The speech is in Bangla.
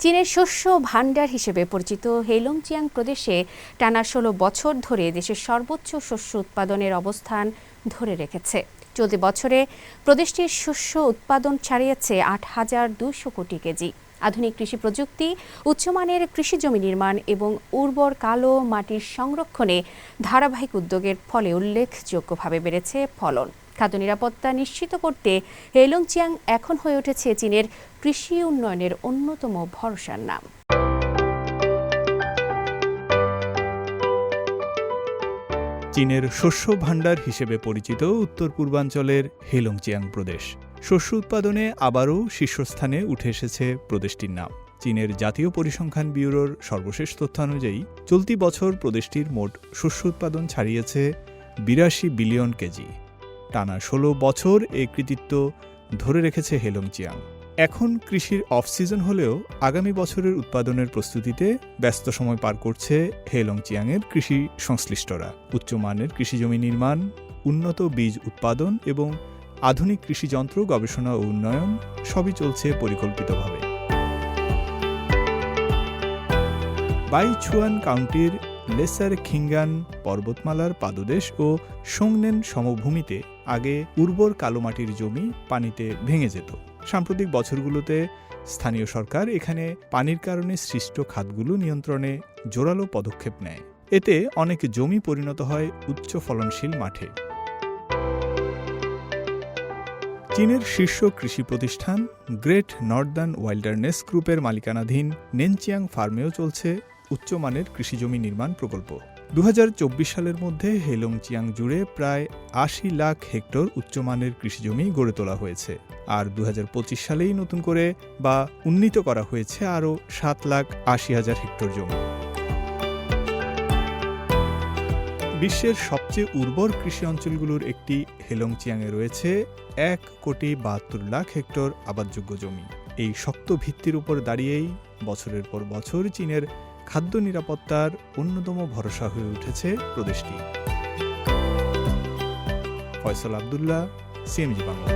চীনের শস্য ভাণ্ডার হিসেবে পরিচিত হেইলংজিয়াং প্রদেশে টানা ১৬ বছর ধরে দেশের সর্বোচ্চ শস্য উৎপাদনের অবস্থান ধরে রেখেছে। চলতি বছরে প্রদেশটির শস্য উৎপাদন ছাড়িয়েছে ৮,২০০ কোটি কেজি। আধুনিক কৃষি প্রযুক্তি, উচ্চমানের কৃষিজমি নির্মাণ এবং উর্বর কালো মাটির সংরক্ষণে ধারাবাহিক উদ্যোগের ফলে উল্লেখযোগ্যভাবে বেড়েছে ফলন। খাদ্য নিরাপত্তা নিশ্চিত করতে হেইলংজিয়াং এখন হয়ে উঠেছে চীনের কৃষি উন্নয়নের অন্যতম ভরসার নাম। চীনের শস্য ভাণ্ডার হিসেবে পরিচিত উত্তর পূর্বাঞ্চলের হেইলংজিয়াং প্রদেশ। শস্য উৎপাদনে আবারও শীর্ষস্থানে উঠে এসেছে প্রদেশটির নাম। চীনের জাতীয় পরিসংখ্যান ব্যুরোর সর্বশেষ তথ্যানুযায়ী চলতি বছর প্রদেশটির মোট শস্য উৎপাদন ছাড়িয়েছে ৮২ বিলিয়ন কেজি। টানা ১৬ বছর এই কৃতিত্ব ধরে রেখেছে হেইলংজিয়াং। এখন কৃষির অফ সিজন হলেও আগামী বছরের উৎপাদনের প্রস্তুতিতে ব্যস্ত সময় পার করছে হেইলংজিয়াংয়ের কৃষি সংশ্লিষ্টরা। উচ্চমানের কৃষিজমি নির্মাণ, উন্নত বীজ উৎপাদন এবং আধুনিক কৃষিযন্ত্র গবেষণা ও উন্নয়ন সবই চলছে পরিকল্পিতভাবে। বাইছুয়ান কাউন্টির লেসার খিঙ্গান পর্বতমালার পাদদেশ ও সোংনেন সমভূমিতে আগে উর্বর কালো মাটির জমি পানিতে ভেঙে যেত। সাম্প্রতিক বছরগুলোতে স্থানীয় সরকার এখানে পানির কারণে সৃষ্ট খাতগুলো নিয়ন্ত্রণে জোরালো পদক্ষেপ নেয়। এতে অনেক জমি পরিণত হয় উচ্চ ফলনশীল মাঠে। চীনের শীর্ষ কৃষি প্রতিষ্ঠান গ্রেট নর্দার্ন ওয়াইল্ডারনেস গ্রুপের মালিকানাধীন নেনচিয়াং ফার্মেও চলছে উচ্চমানের কৃষিজমি নির্মাণ প্রকল্প। ২০২৪ সালের মধ্যে হেইলংজিয়াং জুড়ে প্রায় ৮০ লাখ হেক্টর উচ্চমানের কৃষিজমি গড়ে তোলা হয়েছে। আর ২০২৫ সালেই নতুন করে বা উন্নীত করা হয়েছে আরও ৭,৮০,০০০ হেক্টর জমি। বিশ্বের সবচেয়ে উর্বর কৃষি অঞ্চলগুলোর একটি হেইলংজিয়াংয়ে রয়েছে ১,৭২,০০,০০০ হেক্টর আবাদযোগ্য জমি। এই শক্ত ভিত্তির উপর দাঁড়িয়েই বছরের পর বছর চীনের খাদ্য নিরাপত্তার অন্যতম ভরসা হয়ে উঠেছে প্রদেশটি। ফয়সাল আব্দুল্লাহ, সিএমজি বাংলা।